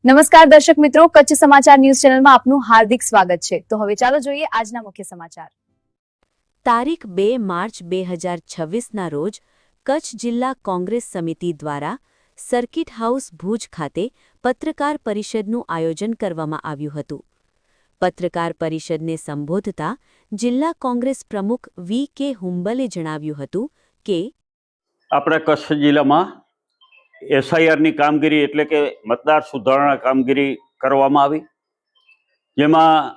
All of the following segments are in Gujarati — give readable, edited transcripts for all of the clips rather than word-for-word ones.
નમસ્કાર દર્શક મિત્રો, કચ્છ સમાચાર ન્યૂઝ ચેનલમાં આપનું હાર્દિક સ્વાગત છે। તો હવે ચાલો જોઈએ આજના મુખ્ય સમાચાર। તારીખ 2 માર્ચ 2026ના રોજ કચ્છ જિલ્લા કોંગ્રેસ સમિતિ દ્વારા સર્કિટ હાઉસ ભુજ ખાતે પત્રકાર પરિષદનું આયોજન કરવામાં આવ્યું હતું। પત્રકાર પરિષદને સંબોધતા જિલ્લા કોંગ્રેસ પ્રમુખ વી.કે. હુંબલે જણાવ્યું હતું કે આપણા કચ્છ જિલ્લામાં એસઆઈઆરની કામગીરી એટલે કે મતદાર સુધારણા કામગીરી કરવામાં આવી, જેમાં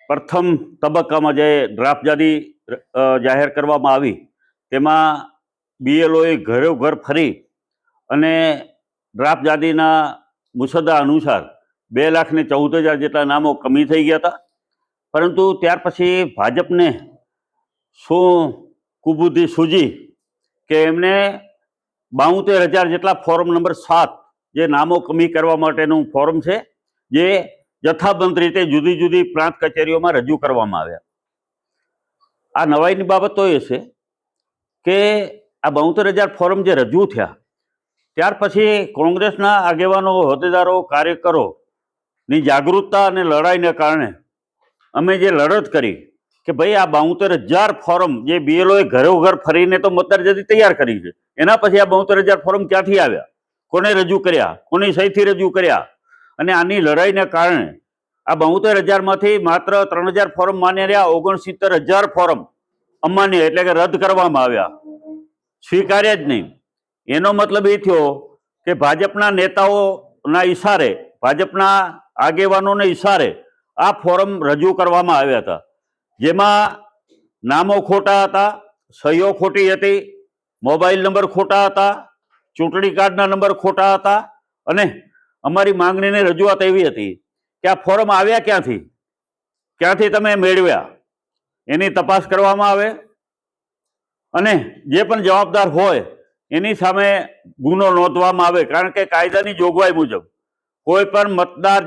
પ્રથમ તબક્કામાં જે ડ્રાફ્ટ યાદી જાહેર કરવામાં આવી તેમાં બીએલઓએ ઘરે ફરી અને ડ્રાફ્ટ યાદીના મુસદ્દા અનુસાર 2,14,000 જેટલા નામો કમી થઈ ગયા હતા। પરંતુ ત્યાર પછી ભાજપને શું કુબુદ્ધિ સૂજી કે એમને 72,000 જેટલા ફોર્મ નંબર 7 જે નામો કમી કરવા માટેનું ફોર્મ છે, જે જથ્થાબંધ રીતે જુદી જુદી પ્રાંત કચેરીઓમાં રજૂ કરવામાં આવ્યા। આ નવાઈની બાબત તો એ છે કે આ 72,000 ફોર્મ જે રજૂ થયા ત્યાર પછી કોંગ્રેસના આગેવાનો, હોદ્દેદારો, કાર્યકરોની જાગૃતતા અને લડાઈને કારણે અમે જે લડત કરી કે ભાઈ આ 72,000 ફોર્મ જે બીએલઓએ ઘરે ફરીને તો મતદાર યાદી તૈયાર કરી છે, એના પછી આ 72,000 ફોર્મ ક્યાંથી આવ્યા, કોને રજૂ કર્યા, કોની સહીથી રજૂ કર્યા, અને આની લડાઈને કારણે આ 72,000માંથી માત્ર 3,000 ફોર્મ માન્ય રહ્યા, 69,000 ફોર્મ અમાન્ય એટલે કે રદ કરવામાં આવ્યા, સ્વીકાર્યા જ નહીં। એનો મતલબ એ થયો કે ભાજપના નેતાઓના ઈશારે, ભાજપના આગેવાનોના ઈશારે આ ફોર્મ રજૂ કરવામાં આવ્યા હતા, જેમાં નામો ખોટા હતા, સહીઓ ખોટી હતી, મોબાઈલ નંબર ખોટા હતા, ચૂંટણી કાર્ડના નંબર ખોટા હતા, અને અમારી માંગણીની રજૂઆત એવી હતી કે આ ફોર્મ આવ્યા ક્યાંથી તમે મેળવ્યા એની તપાસ કરવામાં આવે અને જે પણ જવાબદાર હોય એની સામે ગુનો નોંધવામાં આવે। કારણ કે કાયદાની જોગવાઈ મુજબ કોઈ પણ મતદાર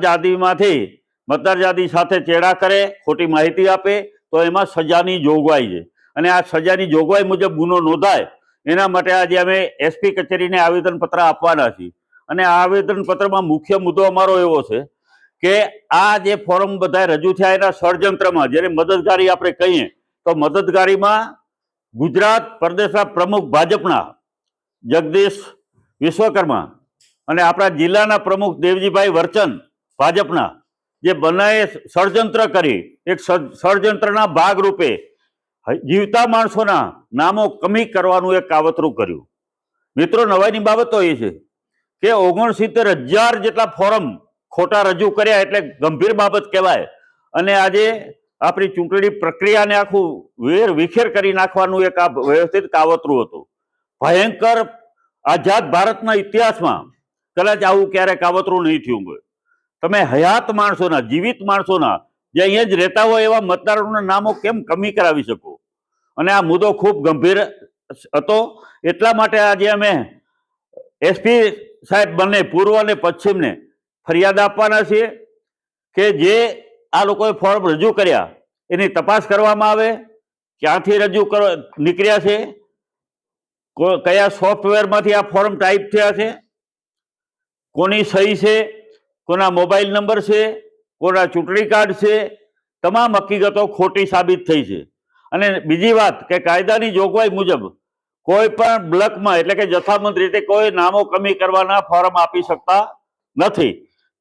યાદી સાથે ચેડા કરે, ખોટી માહિતી આપે તો એમાં સજાની જોગવાઈ છે, અને આ સજાની જોગવાઈ મુજબ ગુનો નોંધાય એના માટે આજે અમે એસપી કચેરીને આવેદનપત્ર આપવાના છીએ। અને આ આવેદનપત્રમાં મુખ્ય મુદ્દો અમારો એવો છે કે આ જે ફોર્મ બધા રજૂ થયા એના ષડયંત્રમાં, જેને મદદગારી આપણે કહીએ તો મદદગારીમાં ગુજરાત પ્રદેશના પ્રમુખ ભાજપના જગદીશ વિશ્વકર્મા અને આપણા જિલ્લાના પ્રમુખ દેવજીભાઈ વરચન ભાજપના, જે બંનેએ ષડયંત્ર કરી એક ષડયંત્રના ભાગરૂપે જીવતા માણસોના નામો કમી કરવાનું એક કાવતરું કર્યું। મિત્રો, નવાઈની બાબત તો એ છે કે 69,000 જેટલા ફોર્મ ખોટા રજૂ કર્યા એટલે ગંભીર બાબત કહેવાય, અને આજે આપણી ચૂંટણી પ્રક્રિયાને આખું વિખેર કરી નાખવાનું એક આ વ્યવસ્થિત કાવતરું હતું। ભયંકર આઝાદ ભારતના ઇતિહાસમાં કદાચ આવું ક્યારે કાવતરું નહીં થયું હોય। તમે હયાત માણસોના, જીવિત માણસોના, જે અહીંયા જ રહેતા હોય એવા મતદારોના નામો કેમ કમી કરાવી શકો? અને આ મુદ્દો ખૂબ ગંભીર હતો, એટલા માટે આજે અમે એસપી સાહેબ બંને પૂર્વ અને પશ્ચિમને ફરિયાદ આપવાના છીએ કે જે આ લોકોએ ફોર્મ રજૂ કર્યા એની તપાસ કરવામાં આવે, ક્યાંથી નીકળ્યા છે, કયા સોફ્ટવેરમાંથી આ ફોર્મ ટાઈપ થયા છે, કોની સહી છે, કોના મોબાઈલ નંબર છે, કોના ચૂંટણી કાર્ડ છે, તમામ હકીકતો ખોટી સાબિત થઈ છે। અને બીજી વાત કે કાયદાની જોગવાઈ મુજબ કોઈ પણ બ્લકમાં એટલે કે જથ્થાબંધ રીતે કોઈ નામો કમી કરવાના ફોર્મ આપી શકતા નથી।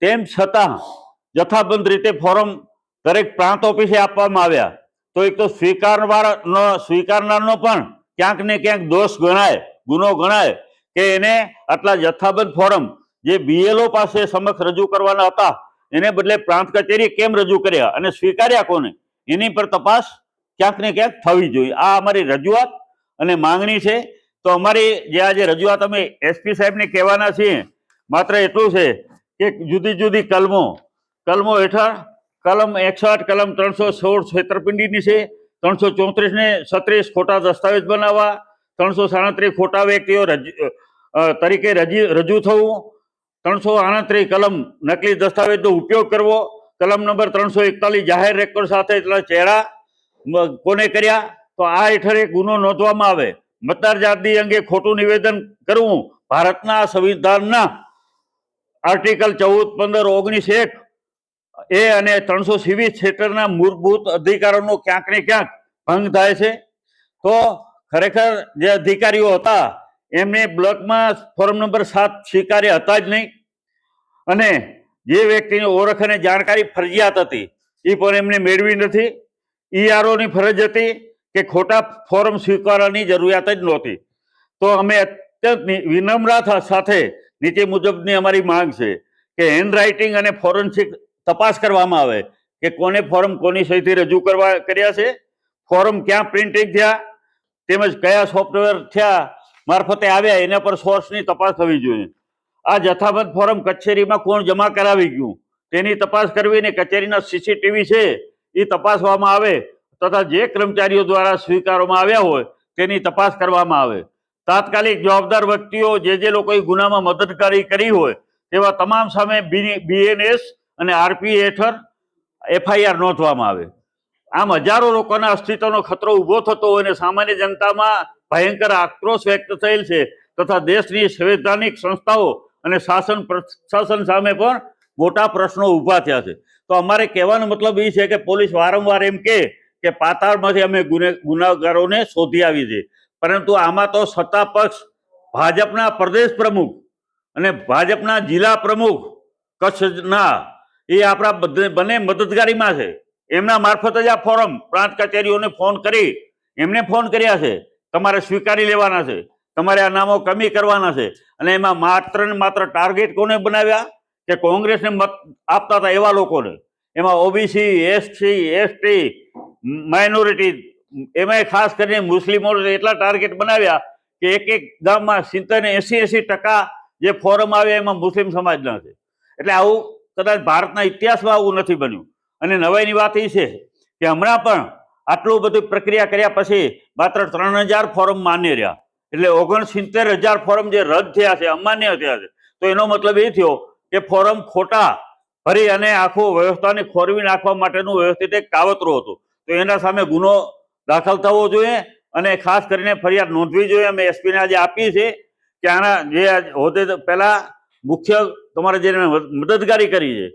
તેમ છતાં જથ્થાબંધ રીતે ફોર્મ દરેક પ્રાંત ઓફિસે આપવામાં આવ્યા તો એક તો સ્વીકારનારનો પણ ક્યાંક ને ક્યાંક દોષ ગણાય, ગુનો ગણાય કે એને આટલા જથ્થાબંધ ફોર્મ જે બીએલઓ પાસે સમક્ષ રજૂ કરવાના હતા એને બદલે પ્રાંત કચેરી કેમ રજૂ કર્યા અને સ્વીકાર્યા કોને, એની પર તપાસ ક્યાંક ને ક્યાંક થવી જોઈએ। આ અમારી રજૂઆત અને માંગણી છે। તો અમારી જે આજે રજૂઆત અમે એસપી સાહેબને કહેવાના છીએ માત્ર એટલું છે કે જુદી જુદી કલમો હેઠળ કલમ 61, કલમ 316 છેતરપિંડીની છે, 334 ને 36 ખોટા દસ્તાવેજ બનાવવા, 337 ખોટા વ્યક્તિઓ તરીકે રજૂ થવું, 338 કલમ નકલી દસ્તાવેજનો ઉપયોગ કરવો, કલમ નંબર 341 જાહેર રેકોર્ડ સાથે ચેડા કોને કર્યા તો આ હેઠળ એક ગુનો નોંધવામાં આવે। મતદાર યાદી અંગે ખોટું નિવેદન કરવું ભારતના સંવિધાનના આર્ટિકલ 14, 15, 19, 1 એ અને 327 હેઠળના મૂળભૂત અધિકારોનો ક્યાંક ને ક્યાંક ભંગ થાય છે. તો ખરેખર જે અધિકારીઓ હતા એમને બ્લોકમાં ફોર્મ નંબર 7 સ્વીકાર્ય હતા જ નહીં, અને જે વ્યક્તિની ઓળખ અને જાણકારી ફરજિયાત હતી એ પણ એમને મેળવી નથી. ઈઆરઓની ફરજ હતી કે ખોટા ફોર્મ સ્વીકારવાની જરૂરિયાત જ નહોતી. તો અમે અત્યંત વિનમ્રતા સાથે નીચે મુજબની અમારી માંગ છે કે હેન્ડ રાઇટિંગ અને ફોરેન્સિક તપાસ કરવામાં આવે કે કોને ફોર્મ કોની સહીથી રજૂ કર્યા છે, ફોર્મ ક્યાં પ્રિન્ટિંગ થયા, તેમજ કયા સોફ્ટવેર થયા મારફતે આવ્યા, એના પર સોર્સની તપાસ થવી જોઈએ. આ જથ્થાબંધ ફોર્મ કચેરીમાં કોણ જમા કરાવી ગયું તેની તપાસ કરવી ને કચેરીના સીસીટીવી છે એ તપાસવામાં આવે, તથા જે કર્મચારીઓ દ્વારા સ્વીકારવામાં આવ્યા હોય તેની તપાસ કરવામાં આવે. તાત્કાલિક જવાબદાર વ્યક્તિઓ જે લોકોએ ગુનામાં મદદગારી કરી હોય તેવા તમામ સામે બીએનએસ અને આરપી હેઠળ એફઆઈઆર નોંધવામાં આવે. આમ હજારો લોકોના અસ્તિત્વનો ખતરો ઊભો થતો હોય અને સામાન્ય જનતામાં ભયંકર આક્રોશ વ્યક્ત થયેલ છે, તથા દેશની સંવૈધાનિક સંસ્થાઓ અને શાસન પ્રશાસન સામે પણ મોટા પ્રશ્નો ઊભા થયા છે. તો અમારે કહેવાનો મતલબ એ છે કે પોલીસ વારંવાર એમ કે પાતાળમાંથી અમે ગુનેગારોને શોધી આવી છે, પરંતુ આમાં તો સત્તા પક્ષ ભાજપના પ્રદેશ પ્રમુખ અને ભાજપના જિલ્લા પ્રમુખ કચ્છના એ આપણા બંને મદદગારીમાં છે. એમના મારફત જ આ ફોરમ પ્રાંત કચેરીઓને ફોન કરી એમને ફોન કર્યા છે, તમારે સ્વીકારી લેવાના છે, તમારે આ નામો કમી કરવાના છે. અને એમાં માત્ર ને માત્ર ટાર્ગેટ કોને બનાવ્યા કે કોંગ્રેસને મત આપતા હતા એવા લોકોને. એમાં ઓબીસી, એસસી, એસટી, માઇનોરિટી, એમાં ખાસ કરીને મુસ્લિમો એટલા ટાર્ગેટ બનાવ્યા કે એક ગામમાં 70-80% જે ફોરમ આવ્યા એમાં મુસ્લિમ સમાજના છે. એટલે આવું કદાચ ભારતના ઇતિહાસમાં આવું નથી બન્યું. અને નવાઈની વાત એ છે કે હમણાં પણ આટલું બધી પ્રક્રિયા કર્યા પછી માત્ર 3000 ફોરમ માન્ય રહ્યા, એટલે 69,000 ફોરમ જે રદ થયા છે, અમાન્ય થયા છે. તો એનો મતલબ એ થયો કે ફોરમ ખોટા ભરી અને આખું વ્યવસ્થાને ખોરવી નાખવા માટેનું વ્યવસ્થિત એક કાવતરું હતું. તો એના સામે ગુનો દાખલ થવો જોઈએ અને ખાસ કરીને ફરિયાદ નોંધવી જોઈએ. અમે એસપીને આજે આપી છે કે આના જે હોદ્દે પહેલા મુખ્ય તમારે જેને મદદગારી કરી છે,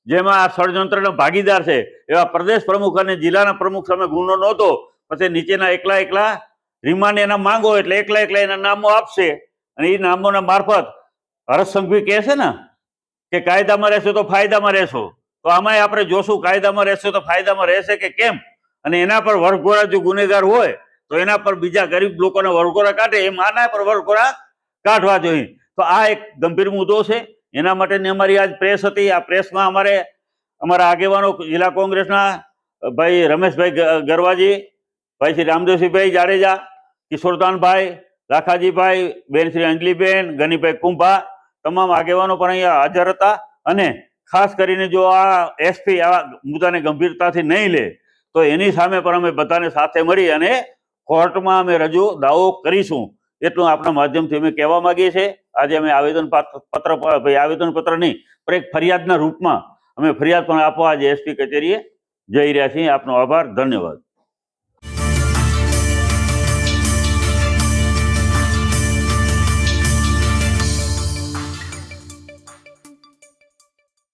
જેમાં આ ષડયંત્રના ભાગીદાર છે એવા પ્રદેશ પ્રમુખ અને જિલ્લાના પ્રમુખ સામે ગુનો નહોતો. પછી નીચેના એકલા રિમાન્ડ એના માંગો એટલે એકલા એના નામો આપશે, અને એ નામોના મારફત હર્ષ સંઘવી કહે છે ને કે કાયદામાં રહેશો તો ફાયદામાં રહેશો. તો આમાં આપણે જોશું કાયદામાં રહેશો તો ફાયદામાં રહેશે કે કેમ. અને એના પર વરઘોડા જો ગુનેગાર હોય તો એના પર બીજા ગરીબ લોકોને વરઘોડા કાઢે, એમ આના પર વરઘોડા કાઢવા જોઈએ. તો આ એક ગંભીર મુદ્દો છે. એના માટેની અમારી આજ પ્રેસ હતી. આ પ્રેસમાં અમારા આગેવાનો જિલ્લા કોંગ્રેસના ભાઈ રમેશભાઈ ગરવાજી, ભાઈ શ્રી રામદેવસિંહભાઈ જાડેજા, કિશોરદાનભાઈ, લાખાજીભાઈ, બેન શ્રી અંજલીબેન, ગનીભાઈ કુંભા, તમામ આગેવાનો પણ અહીંયા હાજર હતા. અને ખાસ કરીને જો આ એસપી આ મુદ્દાને ગંભીરતાથી નહીં લે તો એની સામે પણ અમે બધાને સાથે મળી અને કોર્ટમાં અમે રજૂ દાવો કરીશું, એટલું આપણા માધ્યમથી અમે કહેવા માંગીએ છીએ. આજે અમે આવેદનપત્ર નહીં પણ એક ફરિયાદના રૂપમાં અમે ફરિયાદ પણ આપવા આજે એસપી કચેરીએ જઈ રહ્યા છીએ. આપનો આભાર, ધન્યવાદ.